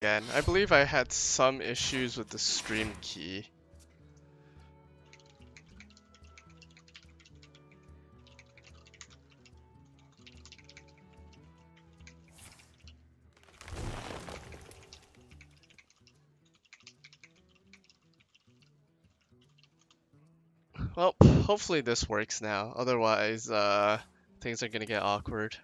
Again, I believe I had some issues with the stream key. Well, hopefully this works now. Otherwise, things are gonna get awkward.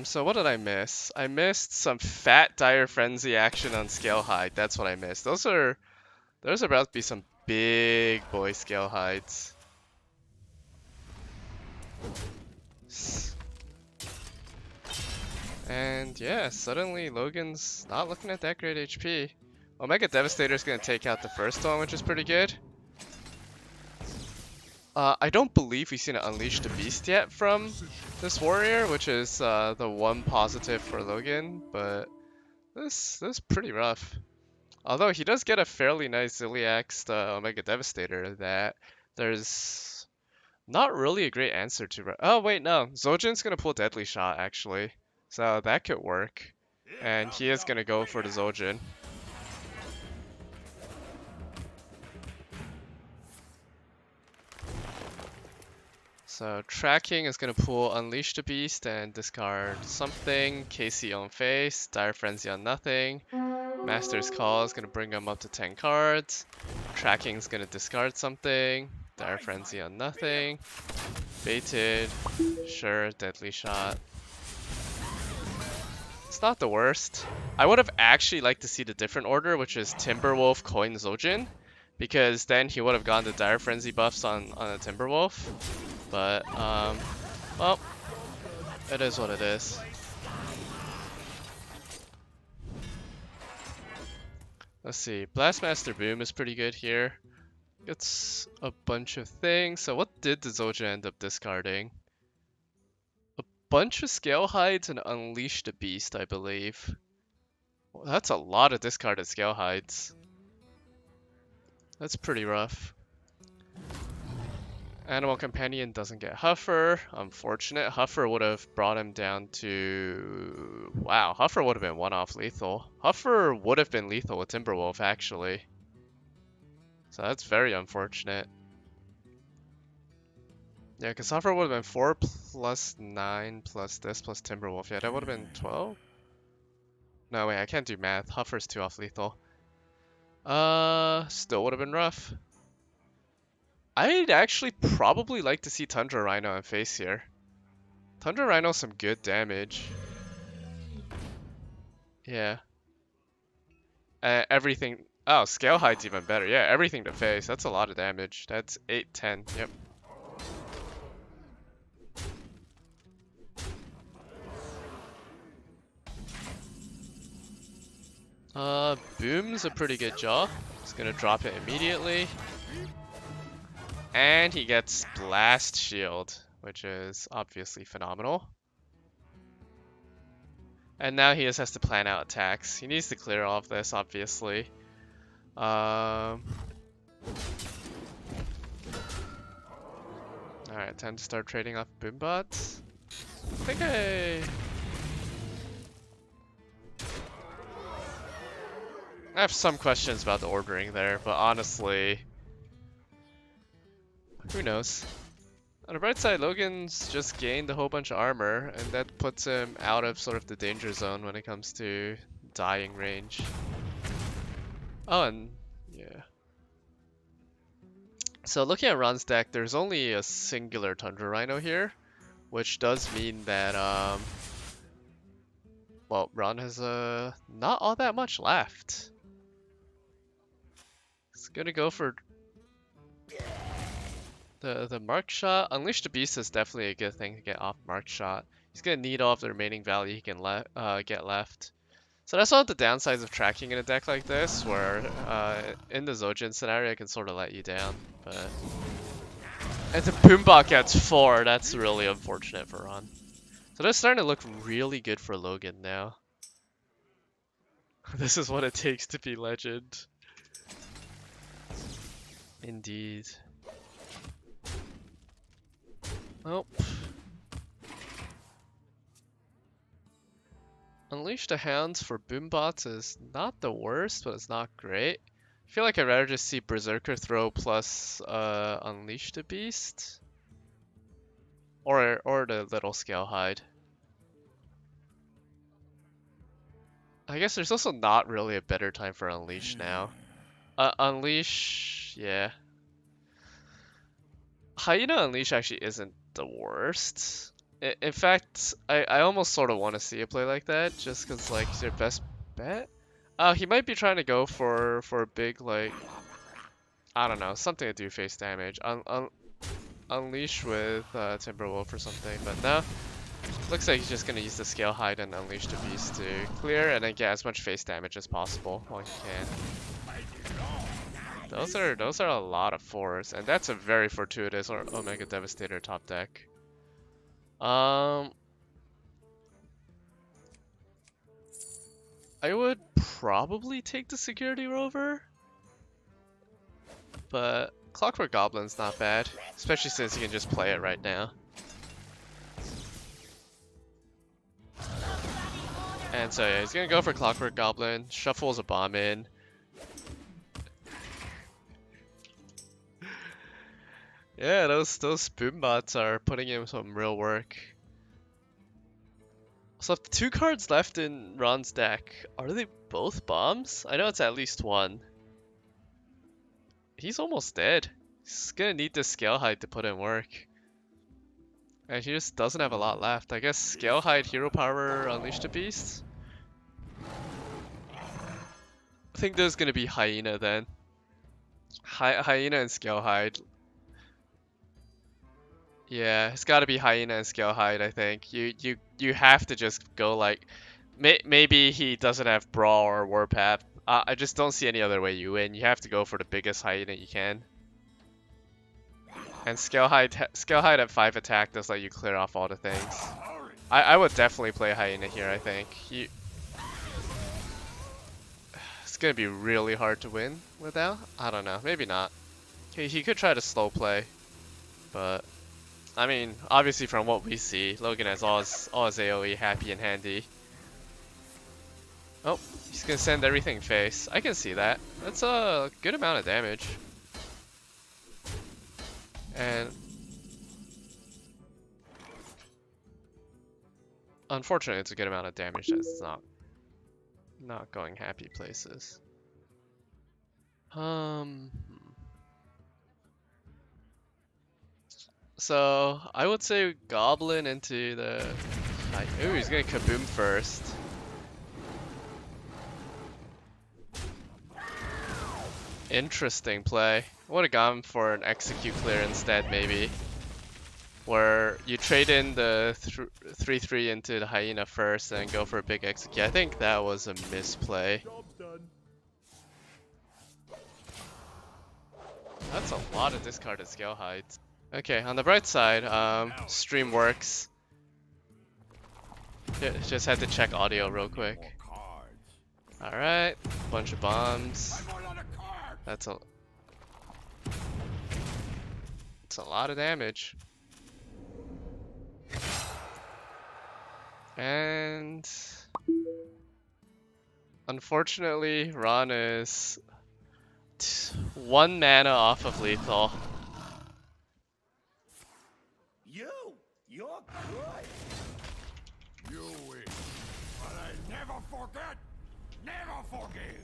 So what did I miss? I missed some fat Dire Frenzy action on Scale Hide. That's what I missed. There's about to be some big boy Scale Hides. And yeah, suddenly Logan's not looking at that great HP. Omega Devastator's gonna take out the first one, which is pretty good. I don't believe we've seen an Unleash the Beast yet from this warrior, which is the one positive for Logan, but this is pretty rough. Although he does get a fairly nice Ziliax Omega Devastator that there's not really a great answer to. Oh wait, no, Zojin's gonna pull Deadly Shot actually, so that could work, and he is gonna go for the Zojin. So tracking is gonna pull Unleash the Beast and discard something. KC on face, Dire Frenzy on nothing. Master's Call is gonna bring him up to 10 cards. Tracking is gonna discard something. Dire Frenzy on nothing. Baited. Sure, Deadly Shot. It's not the worst. I would have actually liked to see the different order, which is Timberwolf, Coin, Zojin. Because then he would have gone the Dire Frenzy buffs on a Timberwolf. But, well, it is what it is. Let's see, Blastmaster Boom is pretty good here. Gets a bunch of things. So what did the Zojin end up discarding? A bunch of Scale Hides and Unleash the Beast, I believe. Well, that's a lot of discarded Scale Hides. That's pretty rough. Animal Companion doesn't get Huffer. Unfortunate. Huffer would have brought him down to... Wow, Huffer would have been one-off lethal. Huffer would have been lethal with Timberwolf, actually. So that's very unfortunate. Yeah, because Huffer would have been 4 plus 9 plus this plus Timberwolf. Yeah, that would have been 12? No, wait, I can't do math. Huffer's 2 off lethal. Still would have been rough. I'd actually probably like to see Tundra Rhino in face here. Tundra Rhino's some good damage. Yeah. Everything... Oh, Scale Hide's even better. Yeah, everything to face. That's a lot of damage. That's 8, 10. Yep. Boom's a pretty good jaw. Just gonna drop it immediately. And he gets Blast Shield, which is obviously phenomenal. And now he just has to plan out attacks. He needs to clear all of this, obviously. Alright, time to start trading off Boombots. I think I have some questions about the ordering there, but honestly, who knows? On the bright side, Logan's just gained a whole bunch of armor, and that puts him out of sort of the danger zone when it comes to dying range. Oh, and yeah. So looking at Ron's deck, there's only a singular Tundra Rhino here, which does mean that, well, Ron has not all that much left. He's gonna go for the Mark Shot. Unleash the Beast is definitely a good thing to get off Mark Shot. He's gonna need all of the remaining value he can get left. So that's one of the downsides of tracking in a deck like this, where in the Zojin scenario it can sort of let you down. But and the Boombot gets 4, that's really unfortunate for Ron. So that's starting to look really good for Logan now. This is what it takes to be legend. Indeed. Oh. Unleash the Hounds for Boombots is not the worst, but it's not great. I feel like I'd rather just see Berserker throw plus Unleash the Beast. Or the little Scale Hide. I guess there's also not really a better time for Unleash now. Unleash, yeah. Hyena Unleash actually isn't the worst. In fact, I almost sort of want to see a play like that, just because, like, it's your best bet. He might be trying to go for a big, like, I don't know, something to do face damage. Unleash with Timberwolf or something, but no. Looks like he's just gonna use the Scale Hide and Unleash the Beast to clear and then get as much face damage as possible while he can. Those are a lot of 4s, and that's a very fortuitous or Omega Devastator top deck. I would probably take the Security Rover, but Clockwork Goblin's not bad, especially since you can just play it right now. And so yeah, he's gonna go for Clockwork Goblin, shuffles a bomb in. Yeah, those Boombots are putting in some real work. So the 2 cards left in Ron's deck, are they both bombs? I know it's at least one. He's almost dead. He's gonna need the Scale Hide to put in work. And he just doesn't have a lot left. I guess Scale Hide, Hero Power, Unleash the Beast? I think there's gonna be Hyena then. Hyena and Scale Hide. Yeah, it's gotta be Hyena and Scale Hide, I think. You have to just go like... maybe he doesn't have Brawl or Warpath. I just don't see any other way you win. You have to go for the biggest Hyena you can. And Scale Hide at 5 attack does let you clear off all the things. I would definitely play Hyena here, I think. It's gonna be really hard to win without. I don't know, maybe not. He could try to slow play, but I mean, obviously from what we see, Logan has all his AoE happy and handy. Oh, he's gonna send everything face. I can see that. That's a good amount of damage. And unfortunately, it's a good amount of damage that's not going happy places. So I would say Goblin into the... Ooh, he's gonna Kaboom first. Interesting play. I would have gone for an Execute Clear instead, maybe. Where you trade in the 3/3 into the Hyena first and go for a big Execute. I think that was a misplay. That's a lot of discarded Scale Hides. Okay, on the bright side, stream works. Just had to check audio real quick. Alright, bunch of bombs. That's a lot of damage. And unfortunately, Ron is 1 mana off of lethal. You're good. You win, but I never forget, never forgive.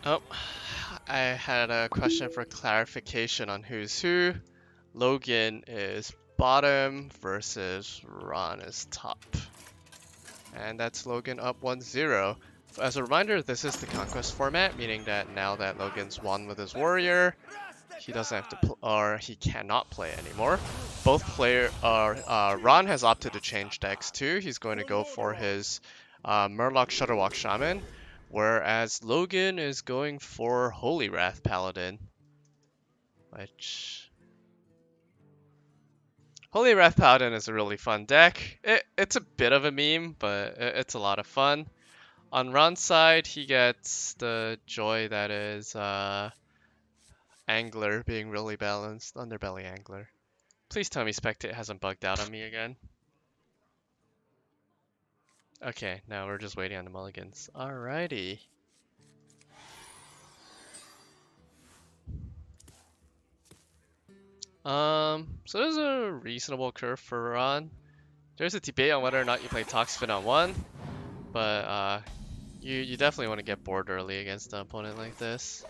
Oh, I had a question for clarification on who's who. Logan is bottom versus Ron is top. And that's Logan up 1-0. As a reminder, this is the Conquest format, meaning that now that Logan's won with his warrior, he doesn't have to or he cannot play anymore. Both Ron has opted to change decks too. He's going to go for his Murloc Shutterwalk Shaman, whereas Logan is going for Holy Wrath Paladin, which... Holy Wrath Paladin is a really fun deck. It's a bit of a meme, but it's a lot of fun. On Ron's side, he gets the joy that is Angler being really balanced. Underbelly Angler. Please tell me Spectate hasn't bugged out on me again. Okay, now we're just waiting on the mulligans. Alrighty. So there's a reasonable curve for Ron. There's a debate on whether or not you play Toxfin on 1, but you definitely want to get bored early against an opponent like this.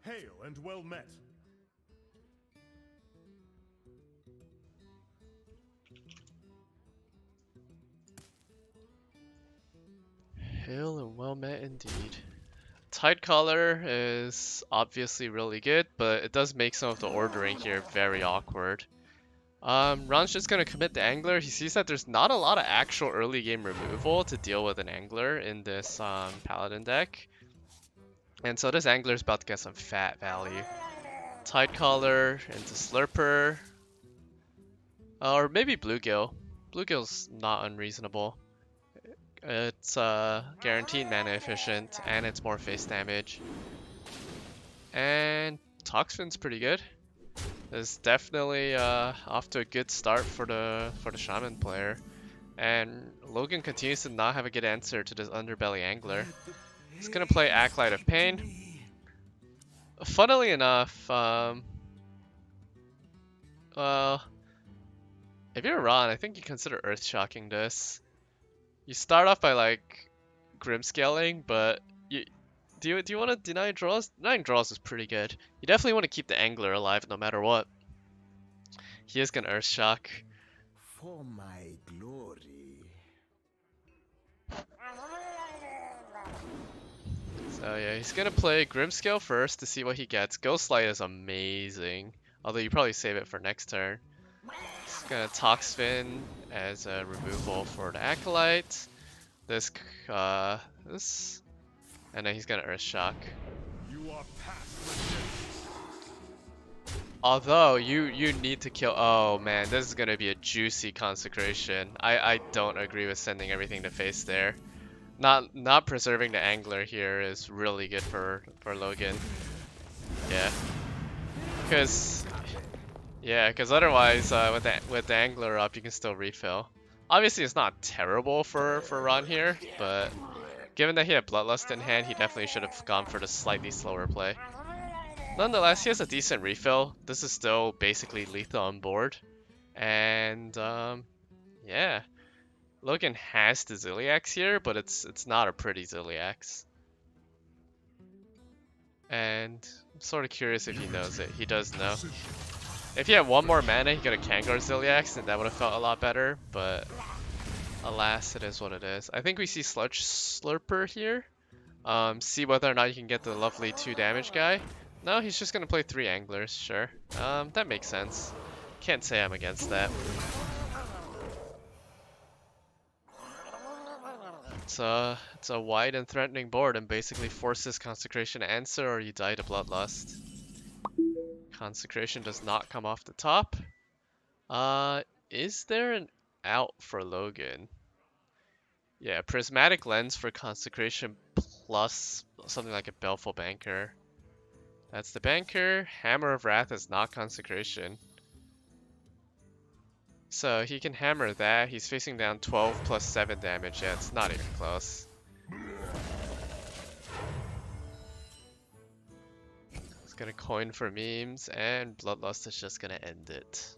Hail and well met. Hail and well met indeed. Tidecaller is obviously really good, but it does make some of the ordering here very awkward. Ron's just gonna commit the Angler. He sees that there's not a lot of actual early game removal to deal with an Angler in this Paladin deck. And so this Angler's about to get some fat value. Tidecaller into Slurper. Or maybe Bluegill. Bluegill's not unreasonable. It's guaranteed mana efficient, and it's more face damage. And Toxfin's pretty good. It's definitely off to a good start for the Shaman player. And Logan continues to not have a good answer to this Underbelly Angler. He's gonna play Acolyte of Pain. Funnily enough, well, if you're Ron, I think you consider Earth Shocking this. You start off by like Grimscaling, but do you want to deny draws? Denying draws is pretty good. You definitely want to keep the Angler alive no matter what. He is gonna Earth Shock. For my glory. So yeah, he's gonna play Grimscale first to see what he gets. Ghostlight is amazing, although you probably save it for next turn. He's gonna Toxfin as a removal for the Acolyte. This, and then he's gonna Earth Shock. You are past redemption. Although you need to kill. Oh man, this is gonna be a juicy Consecration. I don't agree with sending everything to face there. Not preserving the Angler here is really good for Logan. Yeah, because otherwise with the Angler up you can still refill. Obviously it's not terrible for Ron here, but given that he had Bloodlust in hand, he definitely should have gone for the slightly slower play. Nonetheless, he has a decent refill. This is still basically lethal on board. And yeah. Logan has the Ziliax here, but it's not a pretty Ziliax. And I'm sort of curious if he knows it. He does know. If he had one more mana, he could have Kangar Ziliax, and that would have felt a lot better, but alas, it is what it is. I think we see Sludge Slurper here. See whether or not you can get the lovely 2 damage guy. No, he's just gonna play 3 Anglers, sure. That makes sense. Can't say I'm against that. It's a wide and threatening board and basically forces Consecration to answer or you die to Bloodlust. Consecration does not come off the top. Is there an out for Logan? Yeah, Prismatic Lens for Consecration plus something like a Baleful Banker. That's the Banker. Hammer of Wrath is not Consecration. So he can hammer that. He's facing down 12 plus 7 damage. Yeah, it's not even close. He's gonna coin for memes, and Bloodlust is just gonna end it.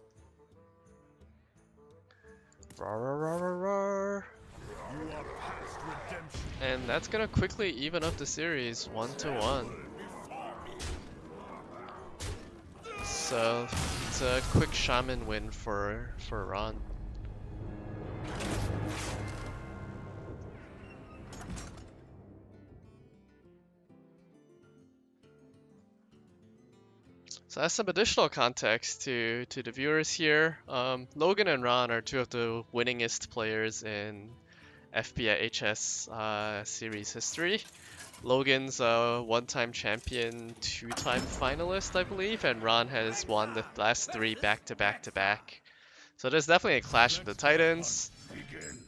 And that's gonna quickly even up the series 1-1. So it's a quick Shaman win for Ron. So as some additional context to the viewers here, Logan and Ron are 2 of the winningest players in FP at HS series history. Logan's a 1-time champion, 2-time finalist, I believe, and Ron has won the last 3 back-to-back-to-back. So there's definitely a clash of the titans.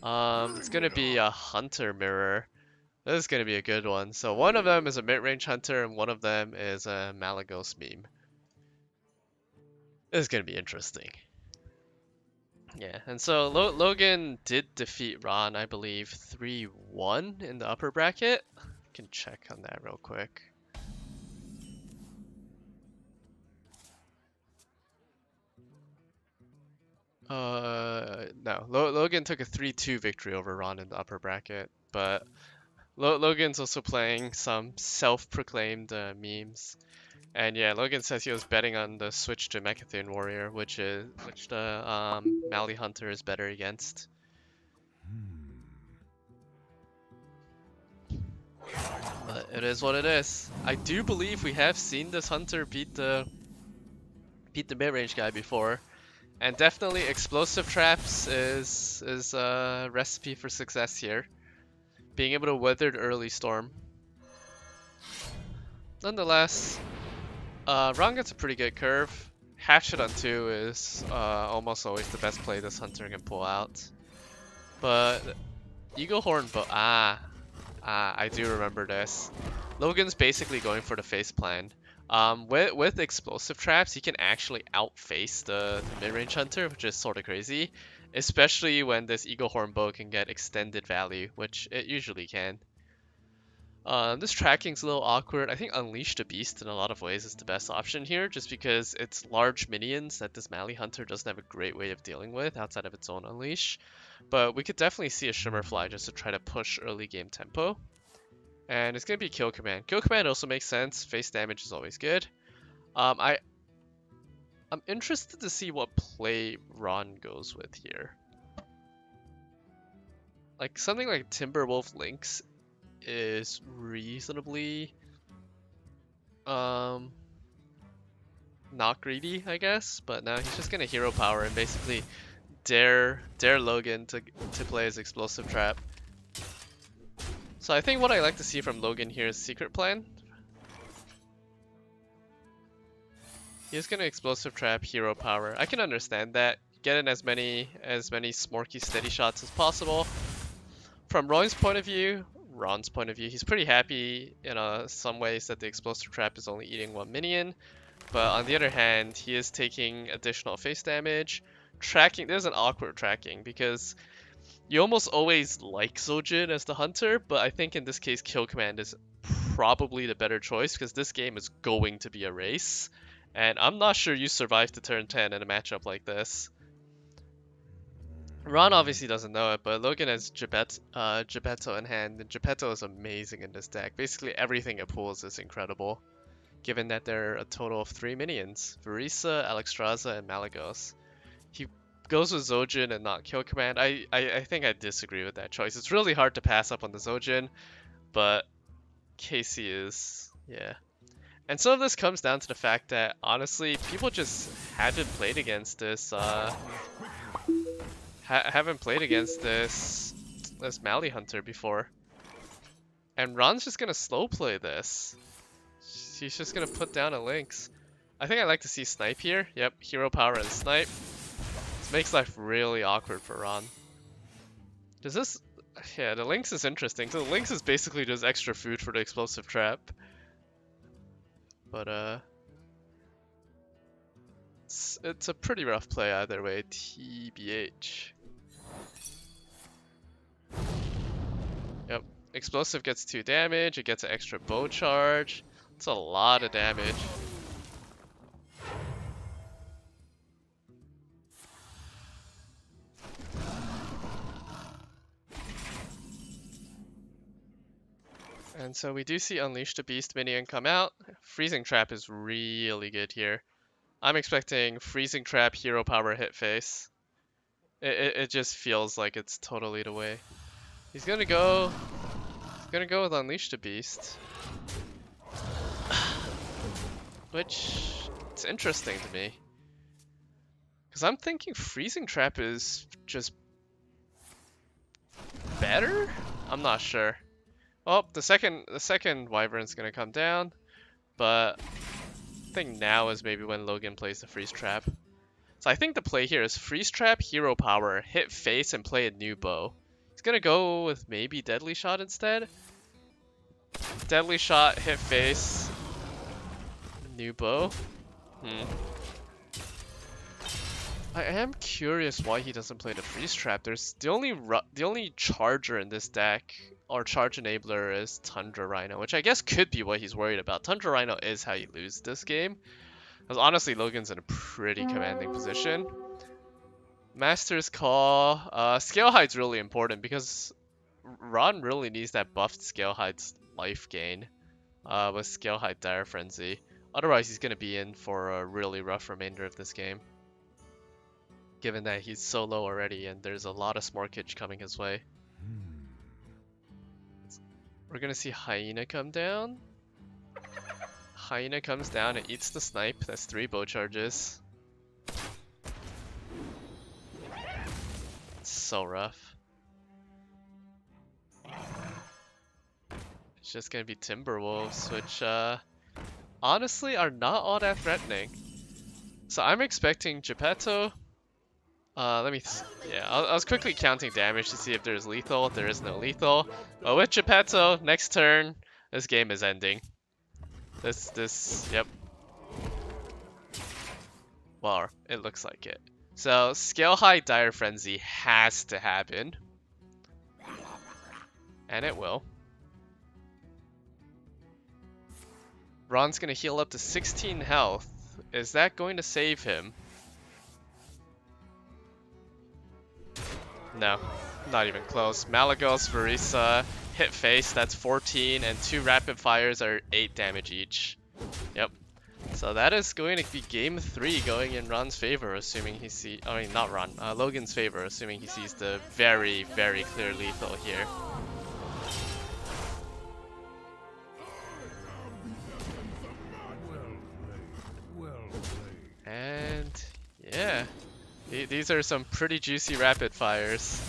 It's gonna be a Hunter mirror. This is gonna be a good one. So one of them is a mid-range hunter and one of them is a Malagos meme. This is gonna be interesting. Yeah, and so Logan did defeat Ron, I believe, 3-1 in the upper bracket. Can check on that real quick. No, Logan took a 3-2 victory over Ron in the upper bracket, but Logan's also playing some self-proclaimed memes. And yeah, Logan says he was betting on the switch to Mechathune Warrior, which the Mally Hunter is better against. But it is what it is. I do believe we have seen this Hunter beat the mid-range guy before. And definitely explosive traps is a recipe for success here. Being able to weather the early storm. Nonetheless, Ron gets a pretty good curve. Half shot on 2 is almost always the best play this Hunter can pull out. But Eagle Horn I do remember this. Logan's basically going for the face plan. With explosive traps, he can actually outface the mid-range hunter, which is sort of crazy, especially when this Eagle Horn bow can get extended value, which it usually can. This tracking's a little awkward. I think Unleash the Beast in a lot of ways is the best option here, just because it's large minions that this Mally Hunter doesn't have a great way of dealing with outside of its own Unleash. But we could definitely see a Shimmerfly just to try to push early game tempo. And it's going to be Kill Command. Kill Command also makes sense. Face damage is always good. I'm interested to see what play Ron goes with here. Like something like Timberwolf Lynx is reasonably not greedy, I guess. But now he's just going to hero power and basically dare Logan to play his explosive trap. So I think what I like to see from Logan here is Secret Plan. He's gonna explosive trap, hero power. I can understand that. Get in as many smorky steady shots as possible. From Ron's point of view, he's pretty happy in some ways that the explosive trap is only eating 1 minion. But on the other hand, he is taking additional face damage. Tracking, there's an awkward tracking because you almost always like Zojin as the hunter, but I think in this case Kill Command is probably the better choice because this game is going to be a race. And I'm not sure you survive to turn 10 in a matchup like this. Ron obviously doesn't know it, but Logan has Geppetto in hand, and Geppetto is amazing in this deck. Basically everything it pulls is incredible, given that there are a total of 3 minions, Verisa, Alexstrasza, and Malagos. He goes with Zojin and not Kill Command. I think I disagree with that choice. It's really hard to pass up on the Zojin, but Casey is, yeah. And some of this comes down to the fact that, honestly, people just haven't played against this, this Mally Hunter before. And Ron's just gonna slow play this. He's just gonna put down a Lynx. I think I like to see Snipe here. Yep, hero power and Snipe. This makes life really awkward for Ron. Does this... Yeah, the Lynx is interesting. So the Lynx is basically just extra food for the explosive trap. But, it's a pretty rough play either way, TBH. Yep, explosive gets 2 damage, it gets an extra bow charge. It's a lot of damage. And so we do see Unleash the Beast minion come out. Freezing Trap is really good here. I'm expecting Freezing Trap, hero power, hit face. It just feels like it's totally the way. He's gonna go with Unleash the Beast. Which, it's interesting to me. Because I'm thinking Freezing Trap is just better? I'm not sure. Oh, the second Wyvern's gonna come down, but I think now is maybe when Logan plays the Freeze Trap. So I think the play here is Freeze Trap, hero power, hit face, and play a new bow. He's gonna go with maybe Deadly Shot instead. Deadly shot, hit face. New bow. I am curious why he doesn't play the freeze trap. There's the only charger in this deck, or charge enabler, is Tundra Rhino, which I guess could be what he's worried about. Tundra Rhino is how you lose this game. Because honestly, Logan's in a pretty commanding position. Master's Call. Scale Hide's really important because Ron really needs that buffed Scale Hide's life gain with Scale Hide Dire Frenzy. Otherwise, he's going to be in for a really rough remainder of this game, given that he's so low already and there's a lot of Smorkage coming his way. We're going to see Hyena come down. Hyena comes down and eats the snipe. That's 3 bow charges. It's so rough. It's just gonna be Timberwolves, which honestly are not all that threatening. So I'm expecting Geppetto. I was quickly counting damage to see if there's lethal. There is no lethal. But with Geppetto, next turn, this game is ending. Yep. Well, it looks like it. So, Scale High Dire Frenzy has to happen. And it will. Ron's gonna heal up to 16 health. Is that going to save him? No, not even close. Malagos, Verisa, hit face, that's 14, and 2 rapid fires are 8 damage each. Yep. So that is going to be game 3 going in Ron's favor, assuming he sees... I mean, not Ron, Logan's favor, assuming he sees the very, very clear lethal here. And yeah, these are some pretty juicy rapid fires.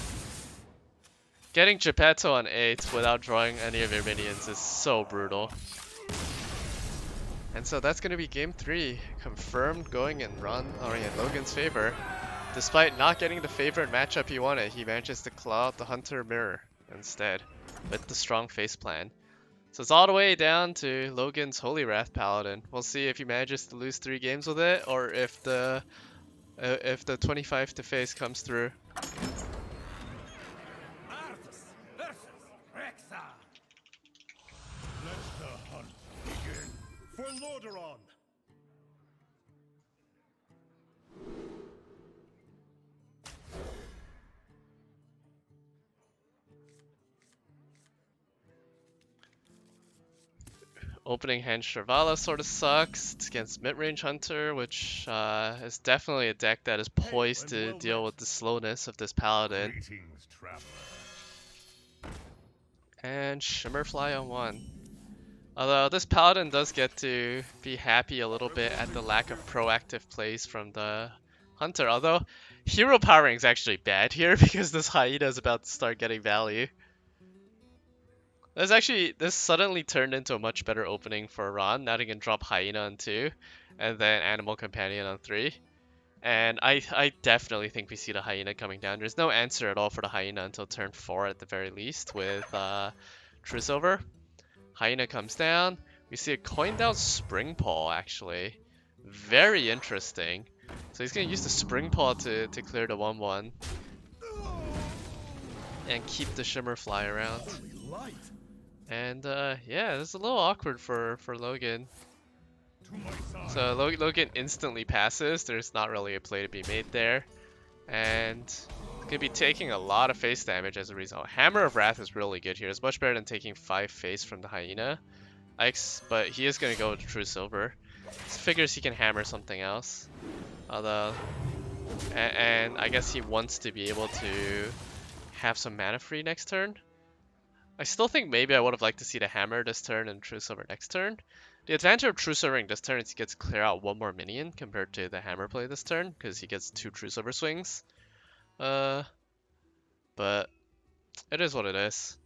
Getting Geppetto on 8 without drawing any of your minions is so brutal. And so that's going to be game 3, confirmed going in Logan's favor. Despite not getting the favorite matchup he wanted, he manages to claw out the Hunter Mirror instead, with the strong face plan. So it's all the way down to Logan's Holy Wrath Paladin. We'll see if he manages to lose 3 games with it, or if the 25 to face comes through. Arthas versus Rexxar. Let the hunt begin. For Lordaeron. Opening hand Shirvala sort of sucks. It's against mid-range Hunter, which is definitely a deck that is poised to deal with the slowness of this Paladin. Greetings, traveler. And Shimmerfly on 1. Although this Paladin does get to be happy a little bit at the lack of proactive plays from the Hunter. Although hero powering is actually bad here because this Hyena is about to start getting value. This suddenly turned into a much better opening for Ron. Now he can drop Hyena on 2, and then Animal Companion on 3. And I definitely think we see the Hyena coming down. There's no answer at all for the Hyena until turn 4 at the very least with True Silver. Hyena comes down. We see a coined out Spring Paw actually. Very interesting. So he's going to use the Spring Paw to clear the 1-1. And keep the Shimmerfly around. And yeah, this is a little awkward for Logan. So Logan instantly passes. There's not really a play to be made there. And gonna be taking a lot of face damage as a result. Hammer of Wrath is really good here. It's much better than taking 5 face from the Hyena. But he is gonna go with True Silver. He figures he can hammer something else. Although, and I guess he wants to be able to have some mana free next turn. I still think maybe I would have liked to see the hammer this turn and True Silver next turn. The advantage of True Silvering this turn is he gets to clear out 1 more minion compared to the hammer play this turn, because he gets 2 True Silver swings. But it is what it is.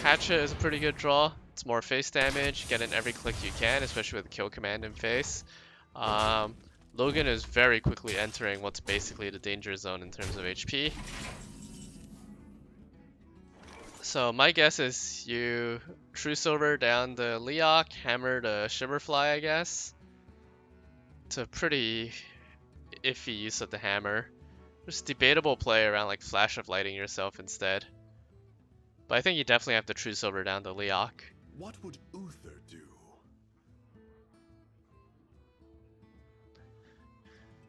Hatchet is a pretty good draw. It's more face damage, get in every click you can, especially with the kill command in face. Logan is very quickly entering what's basically the danger zone in terms of HP. So my guess is you True Silver down the Leok, hammer the Shimmerfly, I guess. It's a pretty iffy use of the hammer. There's debatable play around like Flash of Lighting yourself instead. But I think you definitely have to True Silver down the Leok. What would Uther do?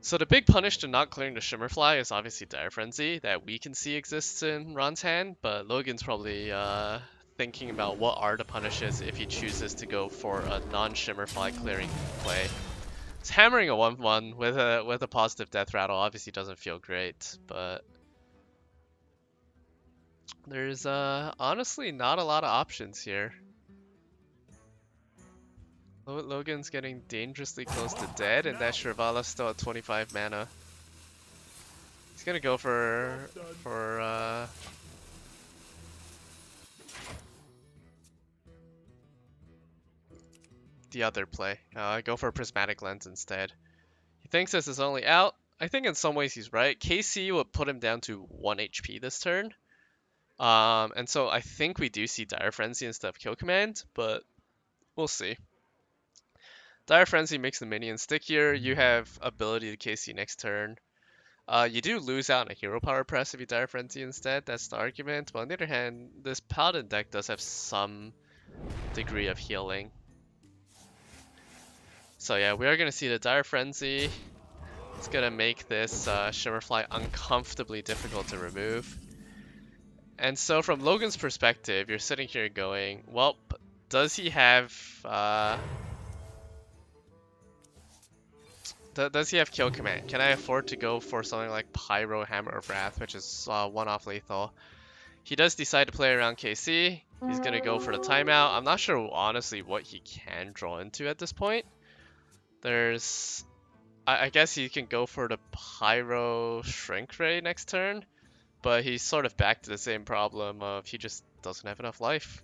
So the big punish to not clearing the Shimmerfly is obviously Dire Frenzy that we can see exists in Ron's hand, but Logan's probably thinking about what are the punishes if he chooses to go for a non-Shimmerfly clearing play. It's hammering a 1-1 with a positive death rattle obviously doesn't feel great, but there's honestly not a lot of options here. Logan's getting dangerously close to dead, and that Shirvala's still at 25 mana. He's gonna go for the other play. Go for a Prismatic Lens instead. He thinks this is only out. I think in some ways he's right. KC would put him down to 1 HP this turn. And so I think we do see Dire Frenzy instead of Kill Command, but we'll see. Dire Frenzy makes the minion stickier. You have ability to KC next turn. You do lose out on a Hero Power Press if you Dire Frenzy instead. That's the argument. But on the other hand, this Paladin deck does have some degree of healing. So yeah, we are going to see the Dire Frenzy. It's going to make this Shimmerfly uncomfortably difficult to remove. And so from Logan's perspective, you're sitting here going, well, does he have... does he have Kill Command? Can I afford to go for something like Pyro Hammer of Wrath, which is one-off lethal? He does decide to play around KC. He's going to go for the timeout. I'm not sure, honestly, what he can draw into at this point. There's... I guess he can go for the Pyro Shrink Ray next turn, but he's sort of back to the same problem of he just doesn't have enough life.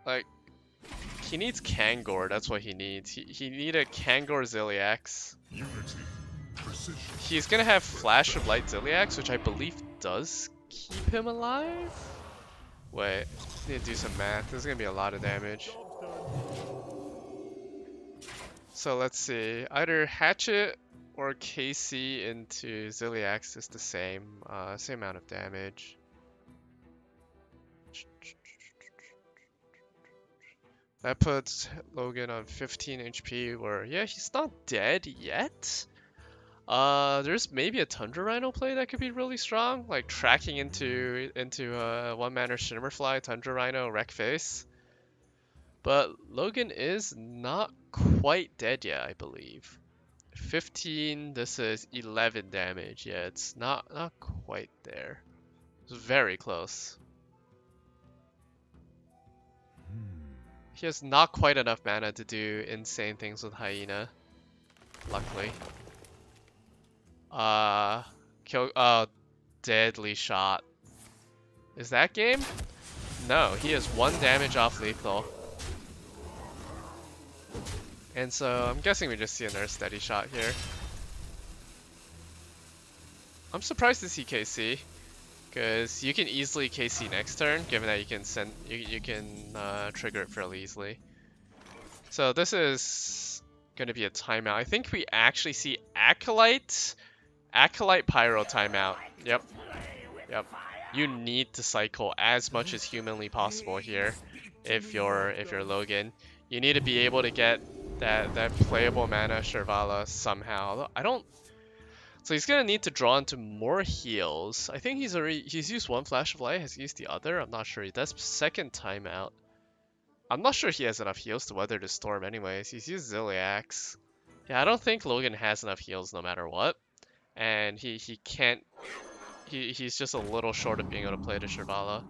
Like, he needs Kangor, that's what he needs. He need a Kangor Ziliax. Unity. Precision. He's gonna have Flash of Light Ziliax, which I believe does keep him alive? Wait, I need to do some math. There's gonna be a lot of damage. So let's see. Either Hatchet or KC into Ziliax is the same amount of damage. That puts Logan on 15 HP, where, yeah, he's not dead yet. There's maybe a Tundra Rhino play that could be really strong, like tracking into one-mana Shimmerfly, Tundra Rhino, Wreck Face. But Logan is not quite dead yet, I believe. 15, this is 11 damage. Yeah, it's not quite there. It's very close. He has not quite enough mana to do insane things with Hyena, luckily. Deadly Shot. Is that game? No, he has 1 damage off lethal. And so I'm guessing we just see another Steady Shot here. I'm surprised to see KC, because you can easily KC next turn, given that you can trigger it fairly easily. So this is going to be a timeout. I think we actually see Acolyte Pyro timeout. Yep. You need to cycle as much as humanly possible here if you're Logan. You need to be able to get that playable mana Shirvala somehow. So he's gonna need to draw into more heals. I think he's used 1 Flash of Light, has used the other. I'm not sure. That's second timeout. I'm not sure he has enough heals to weather the storm anyways. He's used Ziliax. Yeah, I don't think Logan has enough heals no matter what. And he can't... He's just a little short of being able to play the Shirvala.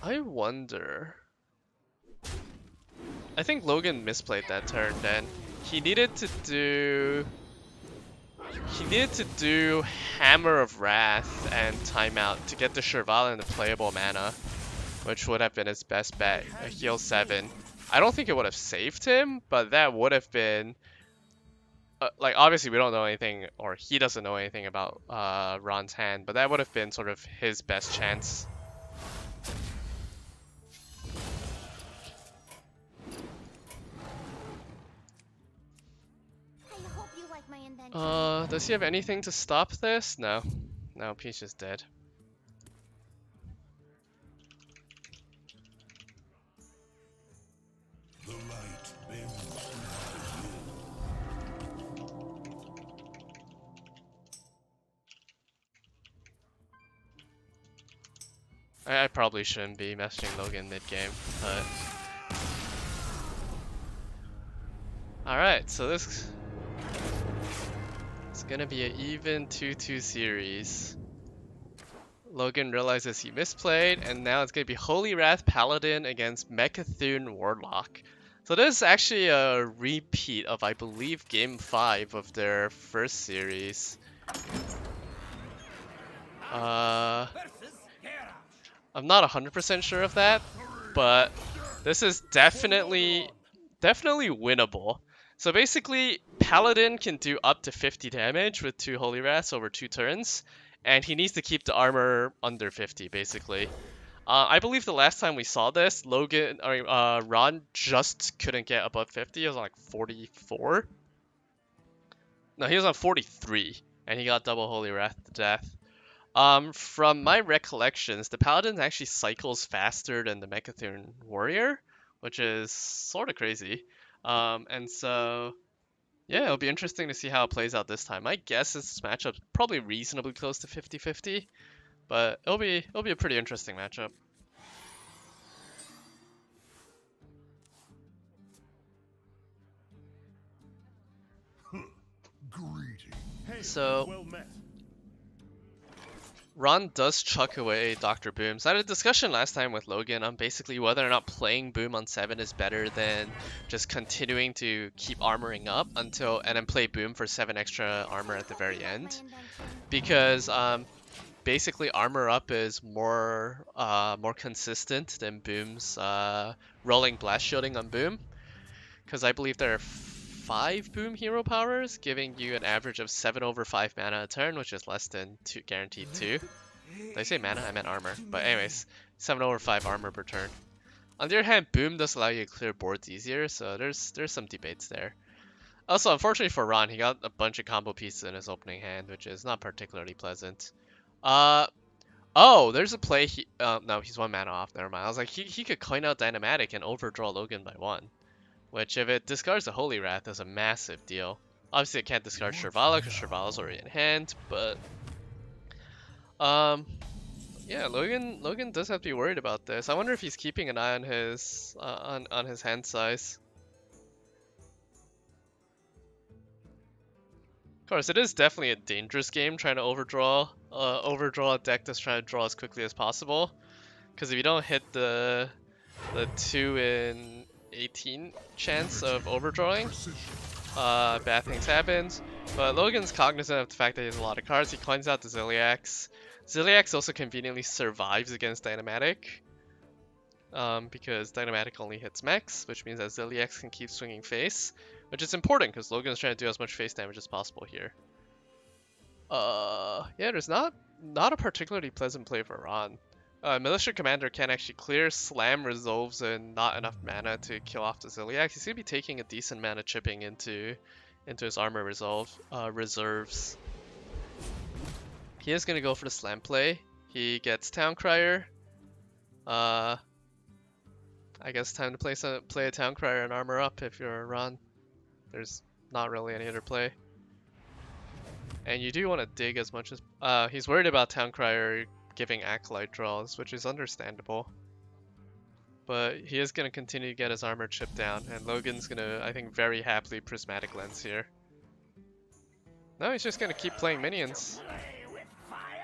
I wonder... I think Logan misplayed that turn then. He needed to do Hammer of Wrath and timeout to get the Shirvala into playable mana. which would have been his best bet, a heal 7. I don't think it would have saved him, but that would have been... like, obviously we don't know anything, or he doesn't know anything about Ron's hand, but that would have been sort of his best chance. I hope you like my invention. Does he have anything to stop this? No. No, Peach is dead. The light bends I probably shouldn't be messaging Logan mid-game, but... Alright, so this... It's gonna be an even 2-2 series. Logan realizes he misplayed, and now it's gonna be Holy Wrath Paladin against Mecha'thun Warlock. So this is actually a repeat of, I believe, Game 5 of their first series. I'm not 100% sure of that, but this is definitely winnable. So basically, Paladin can do up to 50 damage with 2 Holy Wraths over 2 turns, and he needs to keep the armor under 50, basically. I believe the last time we saw this, Ron just couldn't get above 50. He was on like 44. No, he was on 43, and he got double Holy Wrath to death. From my recollections, the Paladin actually cycles faster than the Mecha'thun Warrior, which is sort of crazy. And so, yeah, it'll be interesting to see how it plays out this time. My guess is this matchup's probably reasonably close to 50-50, but it'll be a pretty interesting matchup. greeting. Hey, So- well met. Ron does chuck away Dr. Boom. So I had a discussion last time with Logan on basically whether or not playing Boom on 7 is better than just continuing to keep armoring up and then play Boom for 7 extra armor at the very end. Because basically armor up is more consistent than Boom's rolling blast shielding on Boom. Because I believe there are 5 Boom hero powers, giving you an average of 7 over 5 mana a turn, which is less than guaranteed 2. Did I say mana? I meant armor. But anyways, 7 over 5 armor per turn. On the other hand, Boom does allow you to clear boards easier, so there's some debates there. Also, unfortunately for Ron, he got a bunch of combo pieces in his opening hand, which is not particularly pleasant. Oh, there's a play. No, he's 1 mana off. Never mind. I was like, he could coin out Dynamatic and overdraw Logan by 1. Which, if it discards the Holy Wrath, is a massive deal. Obviously, it can't discard Shirvallah because Shirvallah's already in hand, but... yeah, Logan does have to be worried about this. I wonder if he's keeping an eye on his on his hand size. Of course, it is definitely a dangerous game trying to overdraw a deck that's trying to draw as quickly as possible. Because if you don't hit the 2 in 18 chance of overdrawing, bad things happen. But Logan's cognizant of the fact that he has a lot of cards. He coins out the Ziliax. Ziliax also conveniently survives against Dynamatic. Because Dynamatic only hits max, which means that Ziliax can keep swinging face. Which is important because Logan's trying to do as much face damage as possible here. Yeah, there's not a particularly pleasant play for Ron. Militia Commander can actually clear, slam resolves, and not enough mana to kill off the Ziliax. He's gonna be taking a decent amount of chipping into his armor reserves. He is gonna go for the slam play. He gets Towncrier. I guess time to play a Towncrier and armor up if you're Ron. There's not really any other play. And you do want to dig as much as... he's worried about Towncrier giving Acolyte draws, which is understandable. But he is going to continue to get his armor chipped down, and Logan's going to, I think, very happily Prismatic Lens here. No, he's just going to keep playing minions.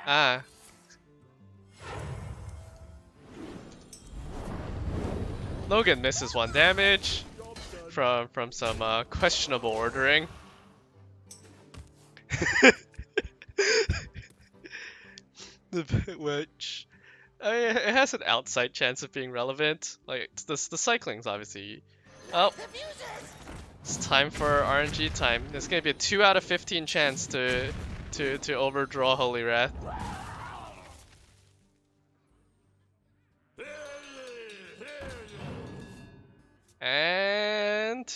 Ah. Logan misses 1 damage from some questionable ordering. Which I mean, it has an outside chance of being relevant. Like the cycling's obviously. Oh, it's time for RNG time. There's gonna be a 2 out of 15 chance to overdraw Holy Wrath. And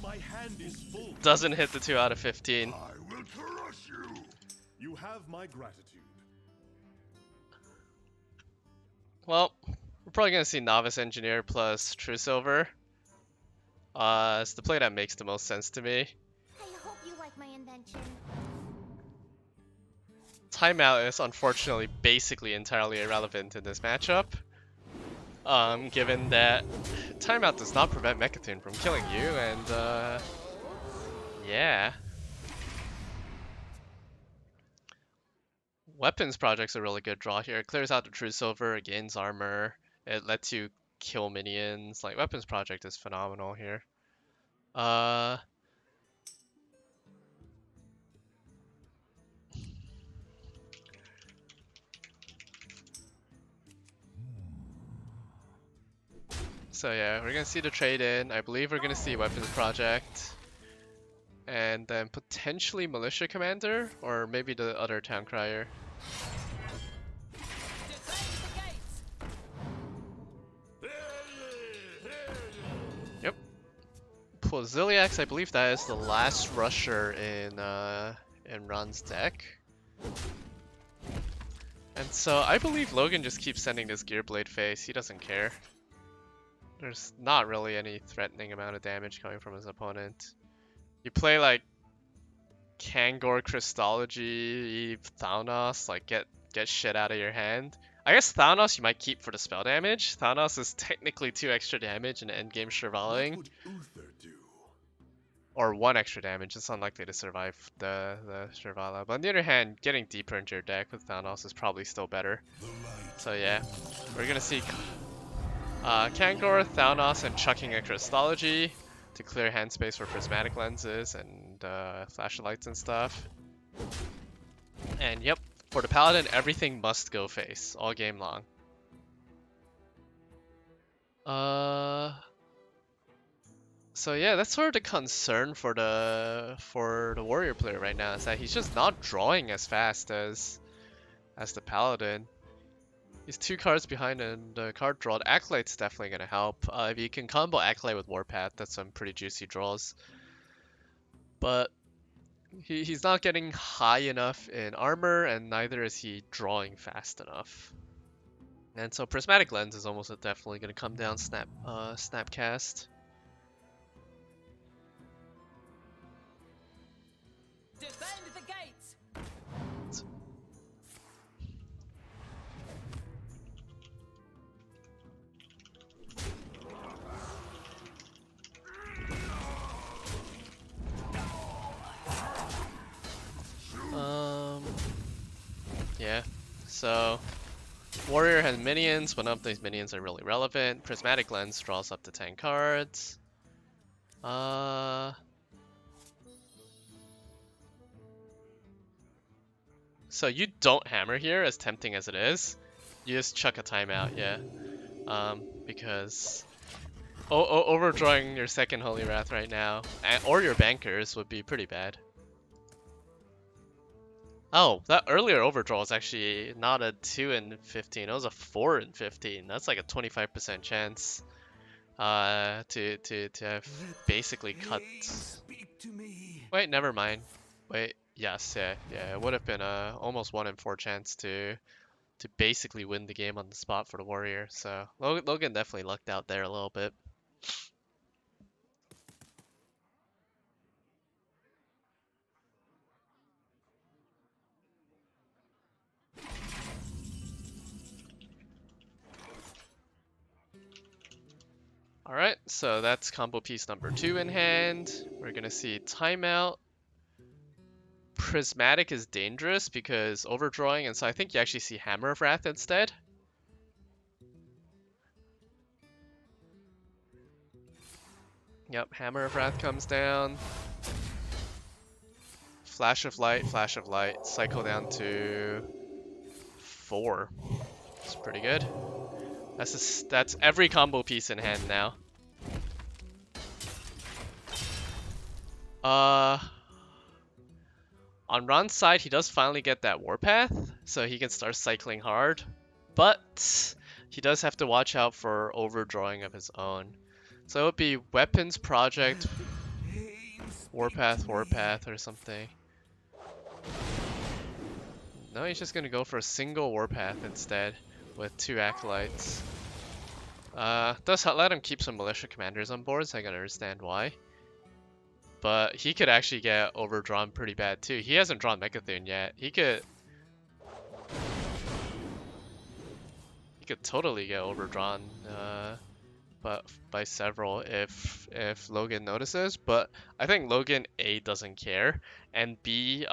My hand is full. doesn't hit the 2 out of 15. I will crush you. You have my gratitude. Well, we're probably gonna see Novice Engineer plus True Silver. It's the play that makes the most sense to me. I hope you like my invention. Timeout is unfortunately basically entirely irrelevant in this matchup. Given that timeout does not prevent Mecha'thun from killing you, and yeah. Weapons Project's a really good draw here. It clears out the True Silver, it gains armor, it lets you kill minions. Like, Weapons Project is phenomenal here. So yeah, we're gonna see the trade-in. I believe we're gonna see Weapons Project. And then potentially Militia Commander, or maybe the other Town Crier. Yep. Poziliax, I believe that is the last rusher in Ron's deck. And so I believe Logan just keeps sending this Gearblade face. He doesn't care. There's not really any threatening amount of damage coming from his opponent. You play like Kangor, Crystology, Thaunos, like get shit out of your hand. I guess Thaunos you might keep for the spell damage. Thaunos is technically 2 extra damage in endgame What Shrivaling. would Uther do? Or 1 extra damage. It's unlikely to survive the Shrivala. But on the other hand, getting deeper into your deck with Thaunos is probably still better. The light. So yeah, we're gonna see Kangor, Thaunos, and chucking a Crystology to clear hand space for prismatic lenses and flashlights and stuff. And yep, for the Paladin, everything must go face all game long. So yeah, that's sort of the concern for the Warrior player right now, is that he's just not drawing as fast as the Paladin. He's 2 cards behind in the card draw. Acolyte's definitely going to help. If you can combo Acolyte with Warpath, that's some pretty juicy draws. But he's not getting high enough in armor, and neither is he drawing fast enough. And so Prismatic Lens is almost definitely going to come down Snapcast. Defend the gates! Yeah, so Warrior has minions, but none of these minions are really relevant. Prismatic Lens draws up to 10 cards. So you don't hammer here, as tempting as it is. You just chuck a timeout, yeah. Because overdrawing your second Holy Wrath right now, or your bankers, would be pretty bad. Oh, that earlier overdraw was actually not a 2 in 15, it was a 4 in 15. That's like a 25% chance to have basically cut. Speak to me. Wait, never mind. Wait, yes, yeah, it would have been a almost 1 in 4 chance to basically win the game on the spot for the Warrior. So Logan definitely lucked out there a little bit. Alright, so that's combo piece number 2 in hand. We're gonna see timeout. Prismatic is dangerous because overdrawing, and so I think you actually see Hammer of Wrath instead. Yep, Hammer of Wrath comes down. Flash of Light, cycle down to 4. It's Pretty good. That's every combo piece in hand now. On Ron's side, he does finally get that Warpath, so he can start cycling hard. But he does have to watch out for overdrawing of his own. So it would be Weapons Project, Warpath, or something. No, he's just gonna go for a single Warpath instead with 2 Acolytes. Does let him keep some Militia Commanders on board, so I can understand why. But he could actually get overdrawn pretty bad too. He hasn't drawn Mechathune yet. He could totally get overdrawn, but by several if Logan notices. But I think Logan A doesn't care, and B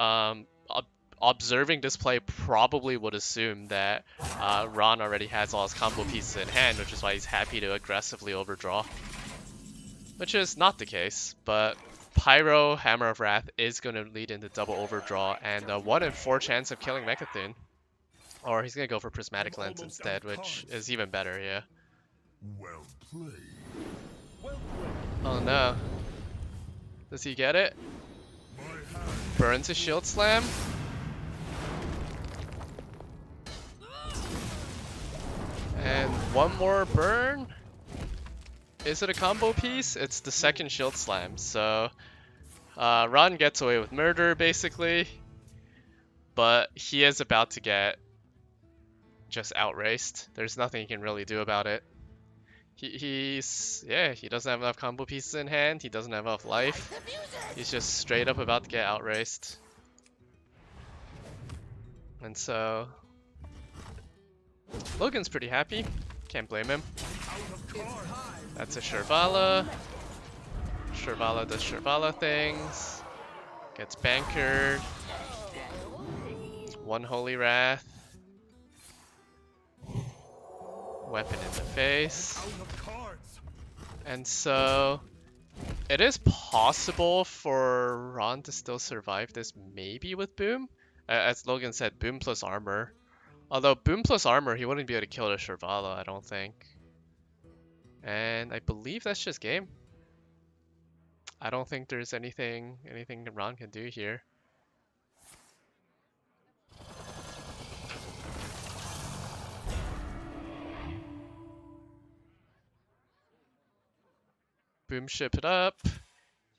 observing this play probably would assume that Ron already has all his combo pieces in hand, which is why he's happy to aggressively overdraw. Which is not the case, but Pyro Hammer of Wrath is going to lead into double overdraw and a 1 in 4 chance of killing Mechathune. Or he's going to go for Prismatic Lens instead, which is even better, yeah. Well played. Oh no. Does he get it? Burns his Shield Slam. And one more burn. Is it a combo piece? It's the second Shield Slam, so Ron gets away with murder basically, but he is about to get just outraced. There's nothing he can really do about it. He doesn't have enough combo pieces in hand, he doesn't have enough life. He's just straight up about to get outraced. And so Logan's pretty happy, can't blame him. That's a Shirvala. Shirvala does Shirvala things. Gets bankered. 1 Holy Wrath. Weapon in the face. And so it is possible for Ron to still survive this maybe with Boom. As Logan said, Boom plus armor. Although Boom plus armor, he wouldn't be able to kill the Shirvala, I don't think. And I believe that's just game. I don't think there's anything that Ron can do here. Boom ship it up.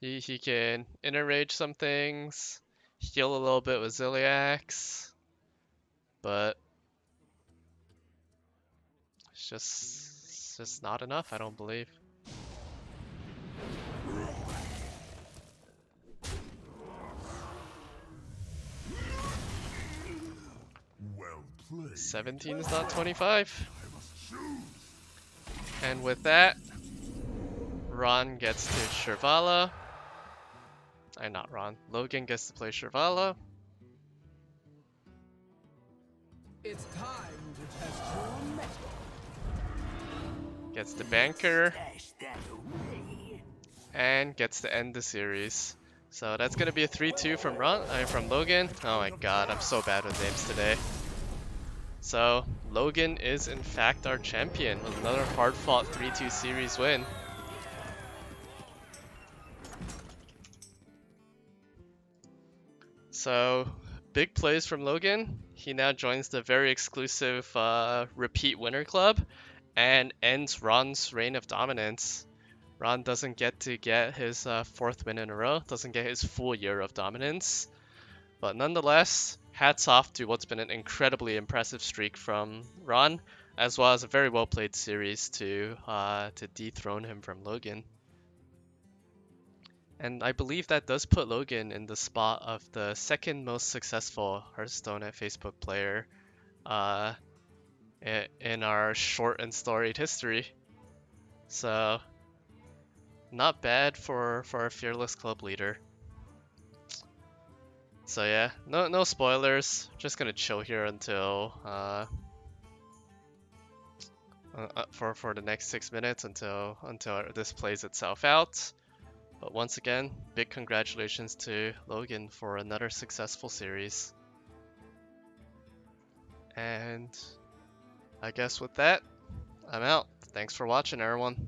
He can inner rage some things, heal a little bit with Ziliax, but it's just not enough, I don't believe. Well played. 17 is not 25. And with that, Ron gets to Shirvala. Not Ron. Logan gets to play Shirvala. It's time to test your metal. Gets the banker. And gets to end the series. So that's gonna be a 3-2 from from Logan. Oh my god, I'm so bad with names today. So Logan is in fact our champion with another hard-fought 3-2 series win. So big plays from Logan. He now joins the very exclusive repeat winner club and ends Ron's reign of dominance. Ron doesn't get to get his 4th win in a row, doesn't get his full year of dominance. But nonetheless, hats off to what's been an incredibly impressive streak from Ron, as well as a very well played series to dethrone him from Logan. And I believe that does put Logan in the spot of the 2nd most successful Hearthstone at Facebook player in our short and storied history. So not bad for our fearless club leader. So yeah, no spoilers. Just gonna chill here until for the next 6 minutes until this plays itself out. But once again, big congratulations to Logan for another successful series. And I guess with that, I'm out. Thanks for watching, everyone.